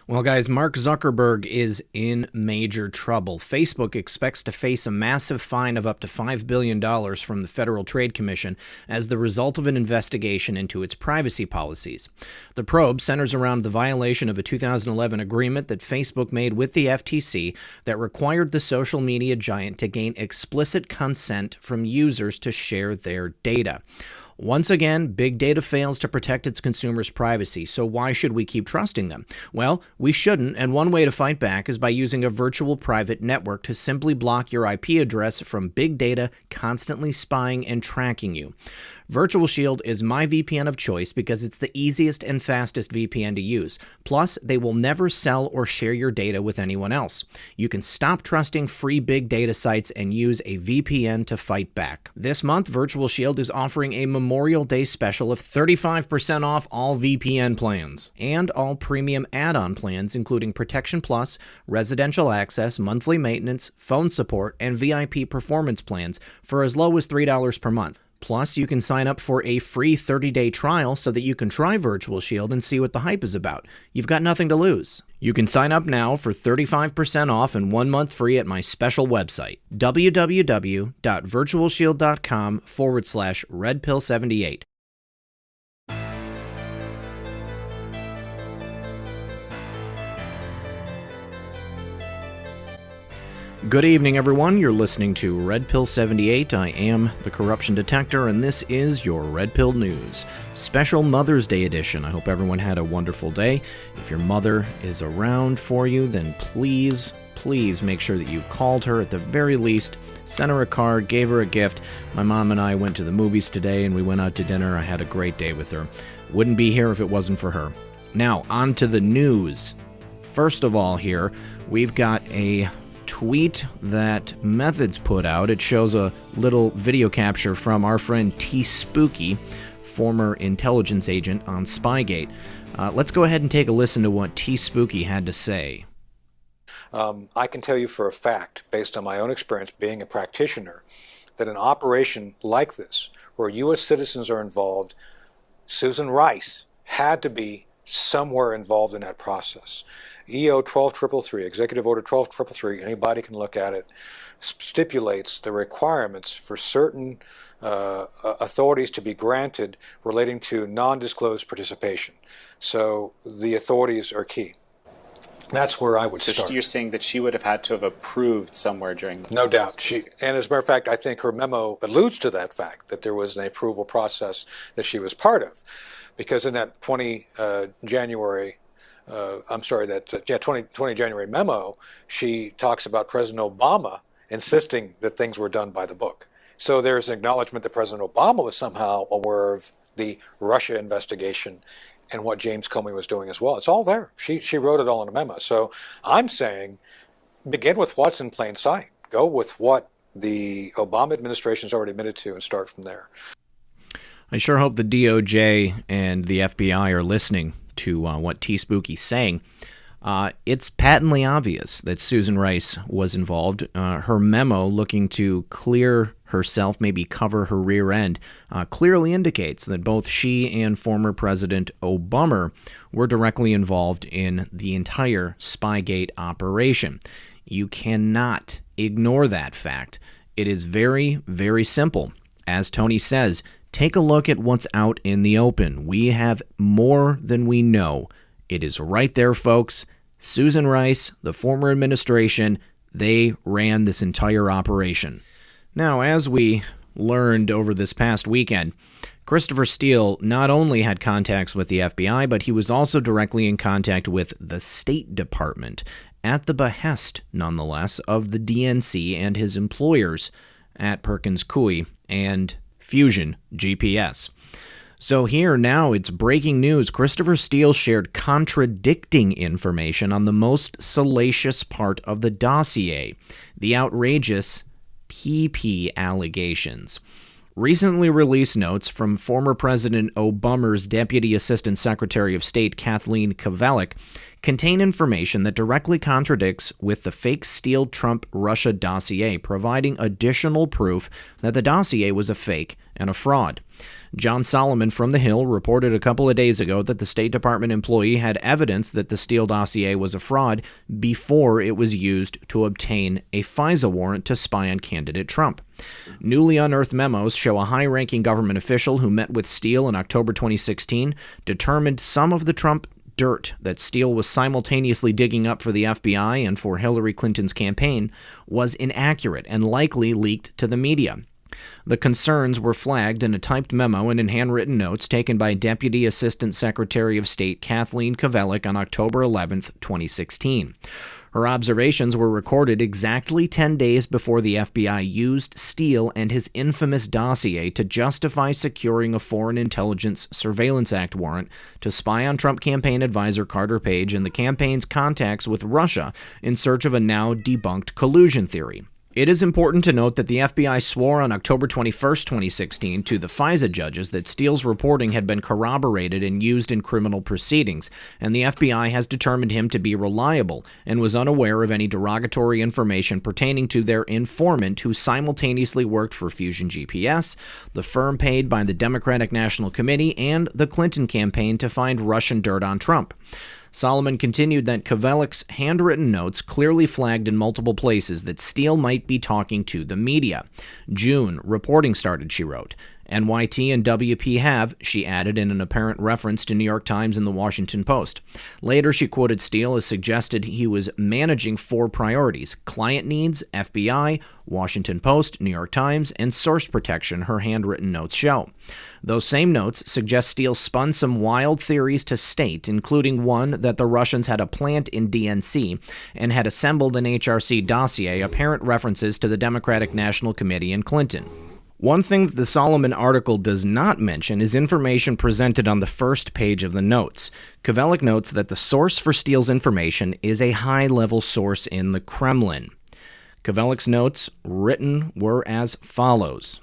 Well, guys, Mark Zuckerberg is in major trouble. Facebook expects to face a massive fine of up to $5 billion from the Federal Trade Commission as the result of an investigation into its privacy policies. The probe centers around the violation of a 2011 agreement that Facebook made with the FTC that required the social media giant to gain explicit consent from users to share their data. Once again, big data fails to protect its consumers' privacy, so why should we keep trusting them? Well, we shouldn't, and one way to fight back is by using a virtual private network to simply block your IP address from big data constantly spying and tracking you. Virtual Shield is my VPN of choice because it's the easiest and fastest VPN to use. Plus, they will never sell or share your data with anyone else. You can stop trusting free big data sites and use a VPN to fight back. This month, Virtual Shield is offering a Memorial Day special of 35% off all VPN plans and all premium add-on plans, including Protection Plus, residential access, monthly maintenance, phone support, and VIP performance plans for as low as $3 per month. Plus, you can sign up for a free 30-day trial so that you can try Virtual Shield and see what the hype is about. You've got nothing to lose. You can sign up now for 35% off and 1 month free at my special website, www.virtualshield.com/redpill78. Good evening, everyone. You're listening to Red Pill 78. I am the Corruption Detector, and this is your Red Pill News. Special Mother's Day edition. I hope everyone had a wonderful day. If your mother is around for you, then please make sure that you've called her at the very least. Sent her a card, gave her a gift. My mom and I went to the movies today, and we went out to dinner. I had a great day with her. Wouldn't be here if it wasn't for her. Now, on to the news. First of all here, we've got a tweet that Methods put out. It shows a little video capture from our friend T. Spooky, former intelligence agent on Spygate. Let's go ahead and take a listen to what T. Spooky had to say. I can tell you for a fact, based on my own experience being a practitioner, that an operation like this, where U.S. citizens are involved, Susan Rice had to be somewhere involved in that process. EO 12333, Executive Order 12333, anybody can look at it, stipulates the requirements for certain authorities to be granted relating to non-disclosed participation. So the authorities are key. That's where I would start. So you're saying that she would have had to have approved somewhere during the No doubt. And as a matter of fact, I think her memo alludes to that fact, that there was an approval process that she was part of. Because in that 20 January memo, she talks about President Obama insisting that things were done by the book. So there's an acknowledgement that President Obama was somehow aware of the Russia investigation and what James Comey was doing as well. It's all there. She wrote it all in a memo. So I'm saying begin with what's in plain sight. Go with what the Obama administration's already admitted to and start from there. I sure hope the DOJ and the FBI are listening to what T. Spooky's saying. It's patently obvious that Susan Rice was involved. Her memo looking to clear herself, maybe cover her rear end, clearly indicates that both she and former President Obama were directly involved in the entire Spygate operation. You cannot ignore that fact. It is very, very simple. As Tony says, take a look at what's out in the open. We have more than we know. It is right there, folks. Susan Rice, the former administration, they ran this entire operation. Now, as we learned over this past weekend, Christopher Steele not only had contacts with the FBI, but he was also directly in contact with the State Department, at the behest, nonetheless, of the DNC and his employers at Pkwy and Fusion GPS. So here now it's breaking news. Christopher Steele shared contradicting information on the most salacious part of the dossier, the outrageous PP allegations. Recently released notes from former President Obama's Deputy Assistant Secretary of State Kathleen Kvalik contain information that directly contradicts with the fake Steele Trump-Russia dossier, providing additional proof that the dossier was a fake and a fraud. John Solomon from The Hill reported a couple of days ago that the State Department employee had evidence that the Steele dossier was a fraud before it was used to obtain a FISA warrant to spy on candidate Trump. Newly unearthed memos show a high-ranking government official who met with Steele in October 2016 determined some of the Trump dirt that Steele was simultaneously digging up for the FBI and for Hillary Clinton's campaign was inaccurate and likely leaked to the media. The concerns were flagged in a typed memo and in handwritten notes taken by Deputy Assistant Secretary of State Kathleen Kvelik on October 11, 2016. Her observations were recorded exactly 10 days before the FBI used Steele and his infamous dossier to justify securing a Foreign Intelligence Surveillance Act warrant to spy on Trump campaign advisor Carter Page and the campaign's contacts with Russia in search of a now debunked collusion theory. It is important to note that the FBI swore on October 21, 2016, to the FISA judges that Steele's reporting had been corroborated and used in criminal proceedings, and the FBI has determined him to be reliable and was unaware of any derogatory information pertaining to their informant who simultaneously worked for Fusion GPS, the firm paid by the Democratic National Committee, and the Clinton campaign to find Russian dirt on Trump. Solomon continued that Kvelik's handwritten notes clearly flagged in multiple places that Steele might be talking to the media. June, reporting started, she wrote. NYT and WP have, she added in an apparent reference to New York Times and the Washington Post. Later, she quoted Steele as suggested he was managing 4 priorities: client needs, FBI, Washington Post, New York Times, and source protection, her handwritten notes show. Those same notes suggest Steele spun some wild theories to state, including one that the Russians had a plant in DNC and had assembled an HRC dossier, apparent references to the Democratic National Committee and Clinton. One thing that the Solomon article does not mention is information presented on the first page of the notes. Kvelik notes that the source for Steele's information is a high-level source in the Kremlin. Kvelik's notes written were as follows.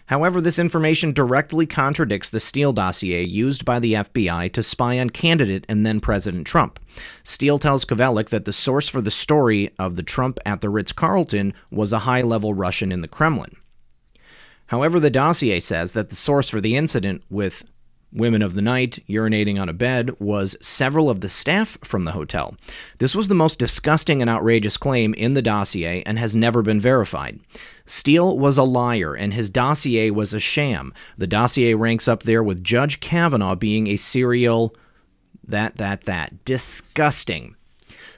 However, this information directly contradicts the Steele dossier used by the FBI to spy on candidate and then President Trump. Steele tells Kvelik that the source for the story of the Trump at the Ritz-Carlton was a high-level Russian in the Kremlin. However, the dossier says that the source for the incident with women of the night urinating on a bed was several of the staff from the hotel. This was the most disgusting and outrageous claim in the dossier and has never been verified. Steele was a liar, and his dossier was a sham. The dossier ranks up there with Judge Kavanaugh being a serial disgusting.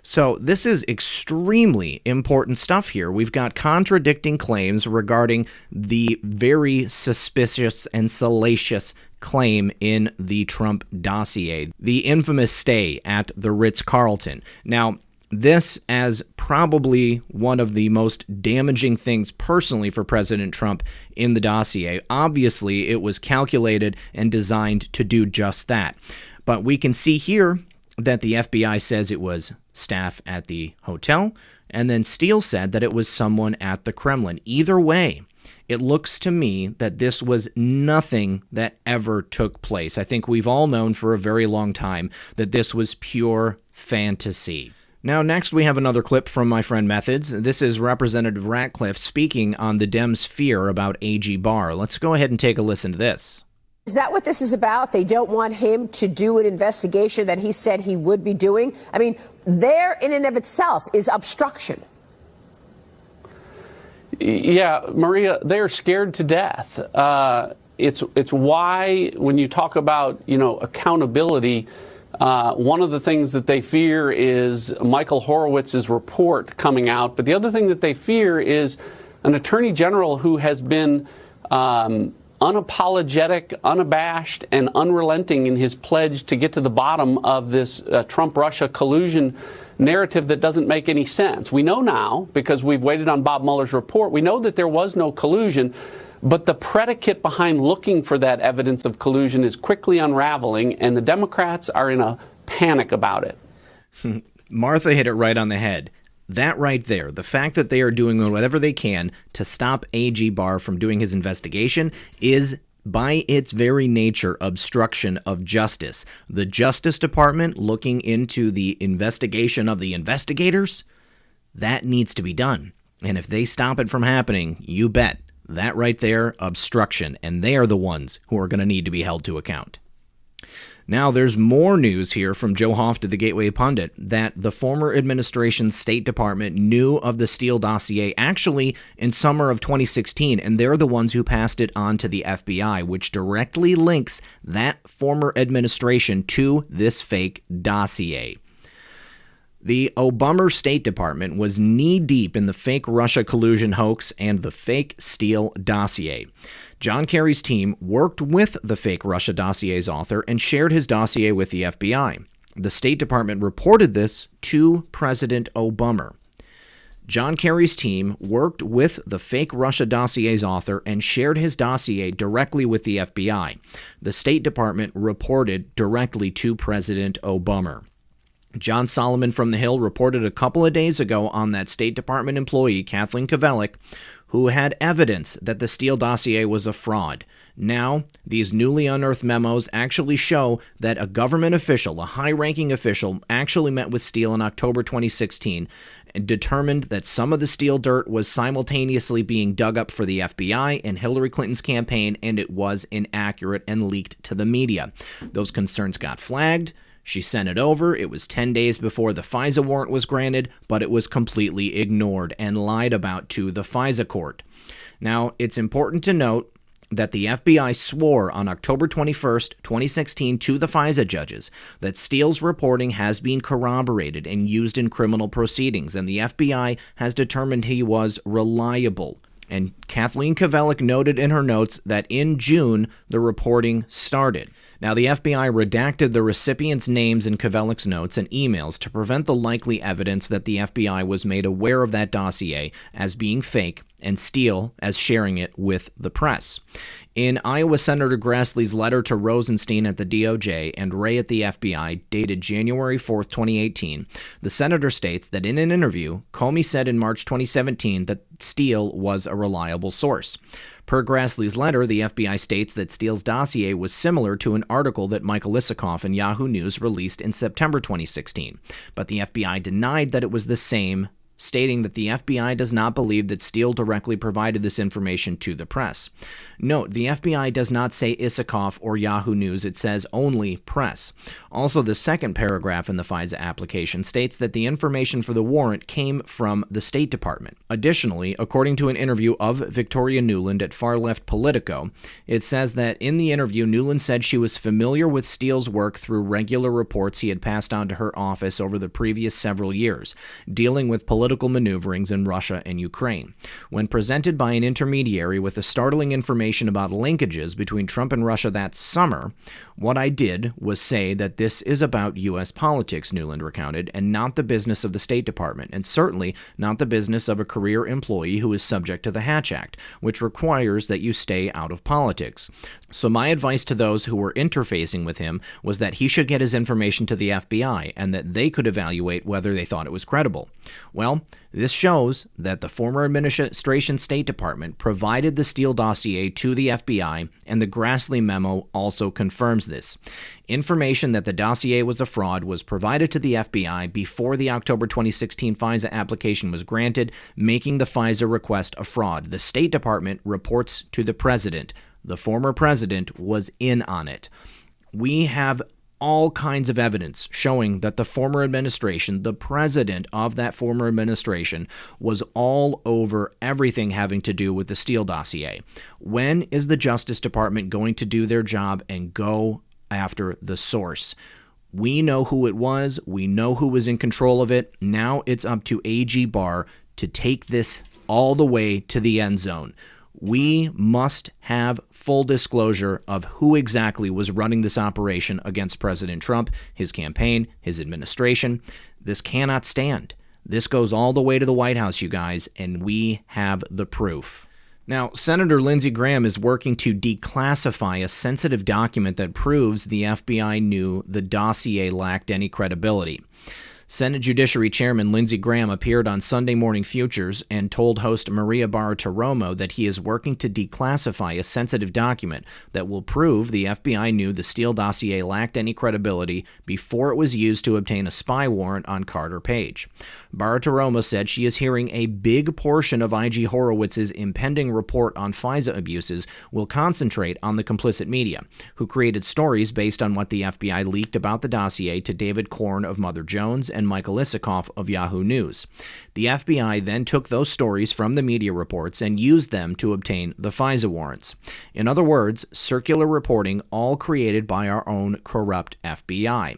So this is extremely important stuff here. We've got contradicting claims regarding the very suspicious and salacious claim in the Trump dossier, the infamous stay at the Ritz-Carlton. Now, this as probably one of the most damaging things personally for President Trump in the dossier. Obviously, it was calculated and designed to do just that. But we can see here that the FBI says it was staff at the hotel, and then Steele said that it was someone at the Kremlin. Either way, it looks to me that this was nothing that ever took place. I think we've all known for a very long time that this was pure fantasy. Now, next we have another clip from my friend Methods. This is Representative Ratcliffe speaking on the Dems' fear about AG Barr. Let's go ahead and take a listen to this. Is that what this is about? They don't want him to do an investigation that he said he would be doing? I mean, there in and of itself is obstruction. Yeah, Maria, they're scared to death. It's why when you talk about, accountability, one of the things that they fear is Michael Horowitz's report coming out. But the other thing that they fear is an attorney general who has been unapologetic, unabashed, and unrelenting in his pledge to get to the bottom of this Trump-Russia collusion narrative that doesn't make any sense. We know now, because we've waited on Bob Mueller's report, we know that there was no collusion, but the predicate behind looking for that evidence of collusion is quickly unraveling, and the Democrats are in a panic about it. Martha hit it right on the head. That right there, the fact that they are doing whatever they can to stop AG Barr from doing his investigation is by its very nature, obstruction of justice. The Justice Department looking into the investigation of the investigators, that needs to be done. And if they stop it from happening, you bet, that right there, obstruction, and they are the ones who are going to need to be held to account. Now, there's more news here from Joe Hoft of the Gateway Pundit that the former administration's State Department knew of the Steele dossier actually in summer of 2016, and they're the ones who passed it on to the FBI, which directly links that former administration to this fake dossier. The Obama State Department was knee-deep in the fake Russia collusion hoax and the fake Steele dossier. John Kerry's team worked with the fake Russia dossier's author and shared his dossier with the FBI. The State Department reported this to President Obama. John Kerry's team worked with the fake Russia dossier's author and shared his dossier directly with the FBI. The State Department reported directly to President Obama. John Solomon from The Hill reported a couple of days ago on that State Department employee, Kathleen Kvelik, who had evidence that the Steele dossier was a fraud. Now, these newly unearthed memos actually show that a government official, a high-ranking official, actually met with Steele in October 2016 and determined that some of the Steele dirt was simultaneously being dug up for the FBI and Hillary Clinton's campaign, and it was inaccurate and leaked to the media. Those concerns got flagged. She sent it over. It was 10 days before the FISA warrant was granted, but it was completely ignored and lied about to the FISA court. Now, it's important to note that the FBI swore on October 21st, 2016 to the FISA judges that Steele's reporting has been corroborated and used in criminal proceedings, and the FBI has determined he was reliable. And Kathleen Kvelik noted in her notes that in June, the reporting started. Now, the FBI redacted the recipients' names in Kvelik's notes and emails to prevent the likely evidence that the FBI was made aware of that dossier as being fake and Steele as sharing it with the press. In Iowa Senator Grassley's letter to Rosenstein at the DOJ and Wray at the FBI, dated January 4, 2018, the senator states that in an interview, Comey said in March 2017 that Steele was a reliable source. Per Grassley's letter, the FBI states that Steele's dossier was similar to an article that Michael Isikoff and Yahoo News released in September 2016, but the FBI denied that it was the same, stating that the FBI does not believe that Steele directly provided this information to the press. Note, the FBI does not say Isikoff or Yahoo News, it says only press. Also, the second paragraph in the FISA application states that the information for the warrant came from the State Department. Additionally, according to an interview of Victoria Nuland at Far Left Politico, it says that in the interview, Nuland said she was familiar with Steele's work through regular reports he had passed on to her office over the previous several years, dealing with political maneuverings in Russia and Ukraine. When presented by an intermediary with the startling information about linkages between Trump and Russia that summer, what I did was say that this is about U.S. politics, Nuland recounted, and not the business of the State Department, and certainly not the business of a career employee who is subject to the Hatch Act, which requires that you stay out of politics. So my advice to those who were interfacing with him was that he should get his information to the FBI and that they could evaluate whether they thought it was credible. Well, this shows that the former administration State Department provided the Steele dossier to the FBI, and the Grassley memo also confirms this. Information that the dossier was a fraud was provided to the FBI before the October 2016 FISA application was granted, making the FISA request a fraud. The State Department reports to the president. The former president was in on it. We have all kinds of evidence showing that the former administration, the president of that former administration, was all over everything having to do with the Steele dossier. When is the Justice Department going to do their job and go after the source? We know who it was. We know who was in control of it. Now it's up to AG Barr to take this all the way to the end zone. We must have full disclosure of who exactly was running this operation against President Trump, his campaign, his administration. This cannot stand. This goes all the way to the White House, you guys, and we have the proof. Now, Senator Lindsey Graham is working to declassify a sensitive document that proves the FBI knew the dossier lacked any credibility. Senate Judiciary Chairman Lindsey Graham appeared on Sunday Morning Futures and told host Maria Bartiromo that he is working to declassify a sensitive document that will prove the FBI knew the Steele dossier lacked any credibility before it was used to obtain a spy warrant on Carter Page. Bartiromo said she is hearing a big portion of IG Horowitz's impending report on FISA abuses will concentrate on the complicit media, who created stories based on what the FBI leaked about the dossier to David Korn of Mother Jones and Michael Isikoff of Yahoo News. The FBI then took those stories from the media reports and used them to obtain the FISA warrants. In other words, circular reporting all created by our own corrupt FBI.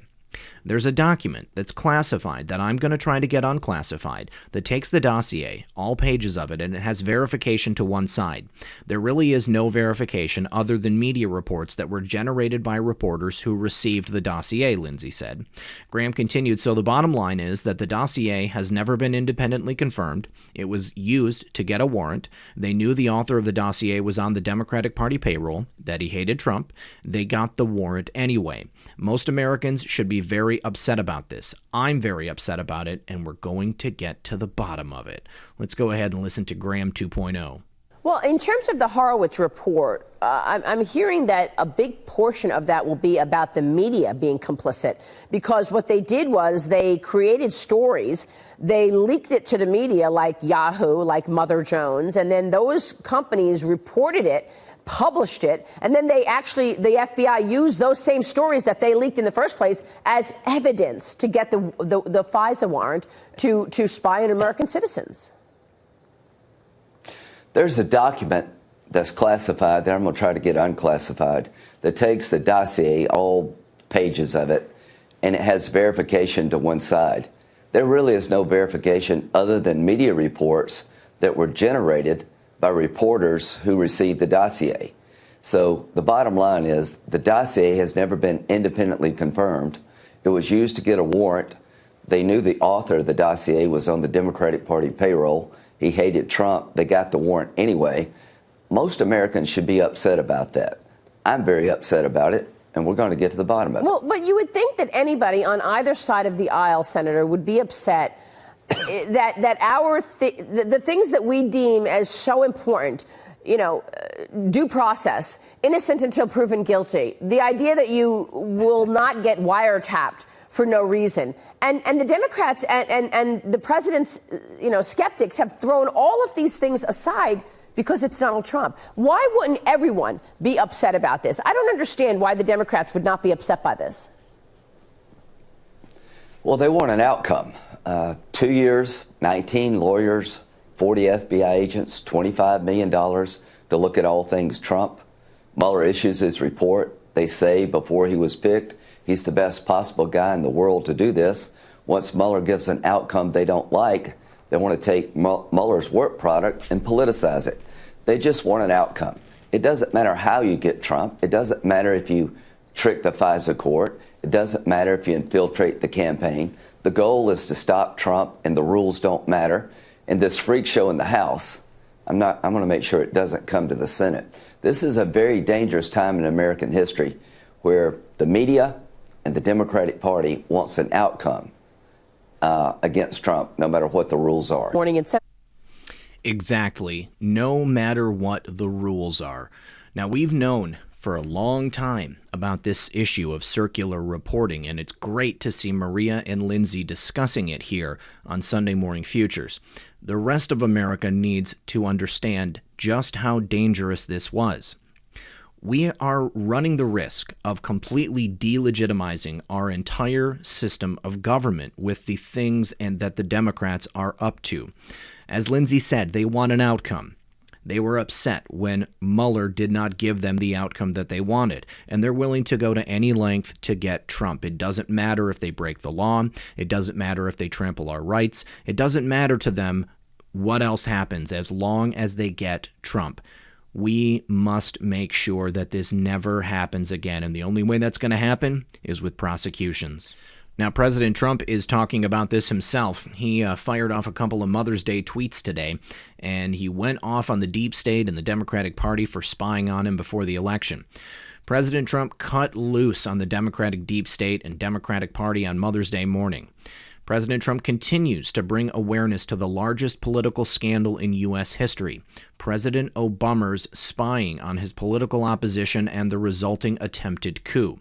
There's a document that's classified that I'm going to try to get unclassified that takes the dossier, all pages of it, and it has verification to one side. There really is no verification other than media reports that were generated by reporters who received the dossier, Lindsey said. Graham continued, so the bottom line is that the dossier has never been independently confirmed. It was used to get a warrant. They knew the author of the dossier was on the Democratic Party payroll, that he hated Trump. They got the warrant anyway. Most Americans should be very upset about this. I'm very upset about it, and we're going to get to the bottom of it. Let's go ahead and listen to Graham 2.0. Well, in terms of the Horowitz report, I'm hearing that a big portion of that will be about the media being complicit, because what they did was they created stories, they leaked it to the media like Yahoo, like Mother Jones, and then those companies reported it, published it, and then the FBI used those same stories that they leaked in the first place as evidence to get the FISA warrant to spy on American citizens. There's a document that's classified that I'm going to try to get unclassified that takes the dossier, all pages of it, and it has verification to one side. There really is no verification other than media reports that were generated by reporters who received the dossier. So the bottom line is the dossier has never been independently confirmed. It was used to get a warrant. They knew the author of the dossier was on the Democratic Party payroll. He hated Trump. They got the warrant anyway. Most Americans should be upset about that. I'm very upset about it, and we're going to get to the bottom of it. Well, but you would think that anybody on either side of the aisle, Senator, would be upset that the things that we deem as so important, due process, innocent until proven guilty, the idea that you will not get wiretapped for no reason. And the Democrats and the president's, skeptics have thrown all of these things aside because it's Donald Trump. Why wouldn't everyone be upset about this? I don't understand why the Democrats would not be upset by this. Well, they want an outcome. 2 years, 19 lawyers, 40 FBI agents, $25 million to look at all things Trump. Mueller issues his report. They say before he was picked, he's the best possible guy in the world to do this. Once Mueller gives an outcome they don't like, they want to take Mueller's work product and politicize it. They just want an outcome. It doesn't matter how you get Trump. It doesn't matter if you trick the FISA court. It doesn't matter if you infiltrate the campaign. The goal is to stop Trump, and the rules don't matter. And this freak show in the House, I'm going to make sure it doesn't come to the Senate. This is a very dangerous time in American history where the media and the Democratic Party wants an outcome against Trump, no matter what the rules are. Exactly. No matter what the rules are. Now, we've known for a long time about this issue of circular reporting, and it's great to see Maria and Lindsey discussing it here on Sunday Morning Futures. The rest of America needs to understand just how dangerous this was. We are running the risk of completely delegitimizing our entire system of government with the things and that the Democrats are up to. As Lindsey said, they want an outcome. They were upset when Mueller did not give them the outcome that they wanted, and they're willing to go to any length to get Trump. It doesn't matter if they break the law. It doesn't matter if they trample our rights. It doesn't matter to them what else happens as long as they get Trump. We must make sure that this never happens again, and the only way that's going to happen is with prosecutions. Now, President Trump is talking about this himself. He fired off a couple of Mother's Day tweets today, and he went off on the deep state and the Democratic Party for spying on him before the election. President Trump cut loose on the Democratic deep state and Democratic Party on Mother's Day morning. President Trump continues to bring awareness to the largest political scandal in U.S. history, President Obama's spying on his political opposition and the resulting attempted coup.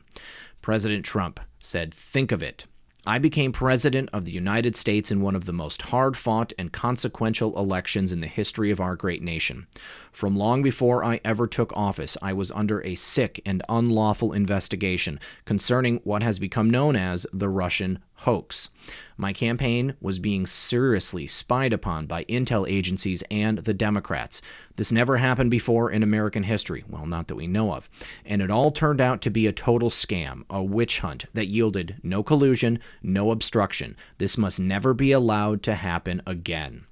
President Trump said, "Think of it. I became president of the United States in one of the most hard-fought and consequential elections in the history of our great nation. From long before I ever took office, I was under a sick and unlawful investigation concerning what has become known as the Russian hoax. My campaign was being seriously spied upon by intel agencies and the Democrats. This never happened before in American history, well, not that we know of, and it all turned out to be a total scam, a witch hunt that yielded no collusion, no obstruction. This must never be allowed to happen again."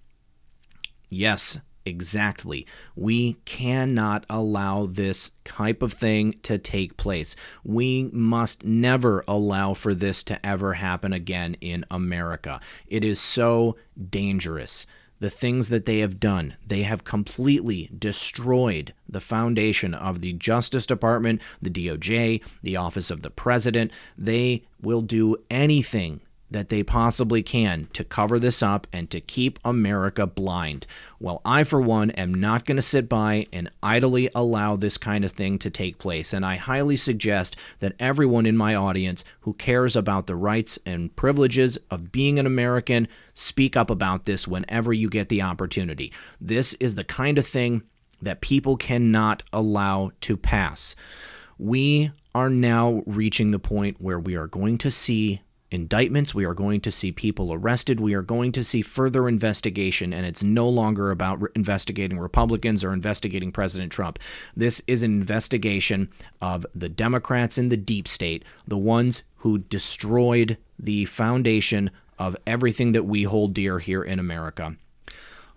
Yes, exactly. We cannot allow this type of thing to take place. We must never allow for this to ever happen again in America. It is so dangerous. The things that they have done, they have completely destroyed the foundation of the Justice Department, the DOJ, the Office of the President. They will do anything that they possibly can to cover this up and to keep America blind. Well, I, for one, am not going to sit by and idly allow this kind of thing to take place, and I highly suggest that everyone in my audience who cares about the rights and privileges of being an American speak up about this whenever you get the opportunity. This is the kind of thing that people cannot allow to pass. We are now reaching the point where we are going to see indictments, we are going to see people arrested, we are going to see further investigation, and it's no longer about investigating Republicans or investigating President Trump. This is an investigation of the Democrats in the deep state, the ones who destroyed the foundation of everything that we hold dear here in America.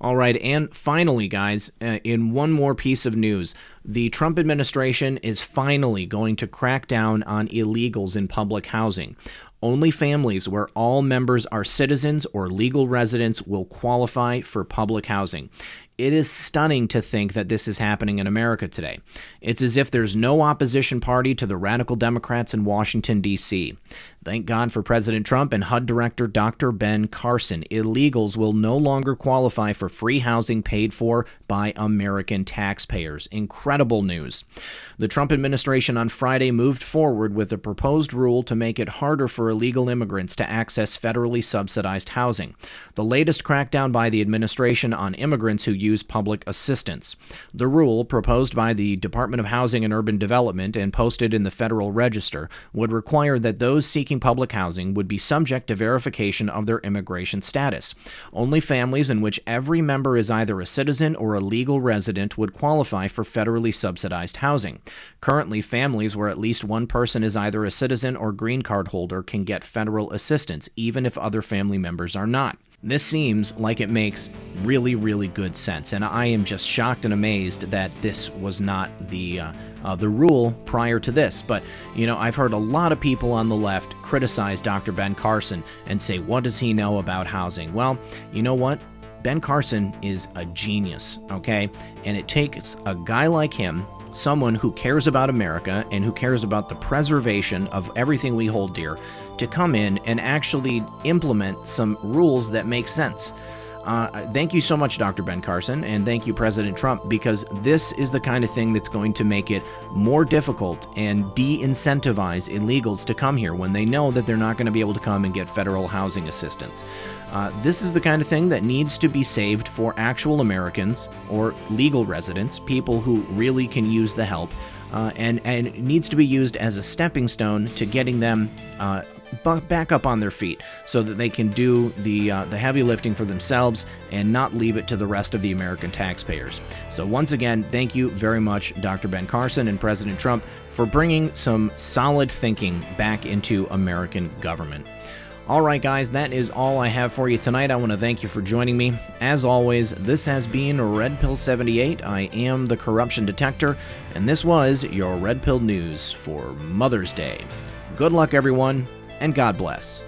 All right, and finally, guys, in one more piece of news, the Trump administration is finally going to crack down on illegals in public housing. Only families where all members are citizens or legal residents will qualify for public housing. It is stunning to think that this is happening in America today. It's as if there's no opposition party to the radical Democrats in Washington, D.C. Thank God for President Trump and HUD Director Dr. Ben Carson. Illegals will no longer qualify for free housing paid for by American taxpayers. Incredible news. The Trump administration on Friday moved forward with a proposed rule to make it harder for illegal immigrants to access federally subsidized housing. The latest crackdown by the administration on immigrants who use public assistance. The rule, proposed by the Department of Housing and Urban Development and posted in the Federal Register, would require that those seeking public housing would be subject to verification of their immigration status. Only families in which every member is either a citizen or a legal resident would qualify for federally subsidized housing. Currently, families where at least one person is either a citizen or green card holder can get federal assistance, even if other family members are not. This seems like it makes really, really good sense, and I am just shocked and amazed that this was not the rule prior to this. But, I've heard a lot of people on the left criticize Dr. Ben Carson and say, what does he know about housing? Well, you know what? Ben Carson is a genius, okay? And it takes a guy like him, someone who cares about America and who cares about the preservation of everything we hold dear, to come in and actually implement some rules that make sense. Thank you so much, Dr. Ben Carson, and thank you, President Trump, because this is the kind of thing that's going to make it more difficult and de-incentivize illegals to come here when they know that they're not going to be able to come and get federal housing assistance. This is the kind of thing that needs to be saved for actual Americans or legal residents, people who really can use the help, and it needs to be used as a stepping stone to getting them back up on their feet so that they can do the heavy lifting for themselves and not leave it to the rest of the American taxpayers. So once again, thank you very much, Dr. Ben Carson and President Trump, for bringing some solid thinking back into American government. All right, guys, that is all I have for you tonight. I want to thank you for joining me. As always, this has been Red Pill 78. I am the Corruption Detector, and this was your Red Pill News for Mother's Day. Good luck, everyone, and God bless.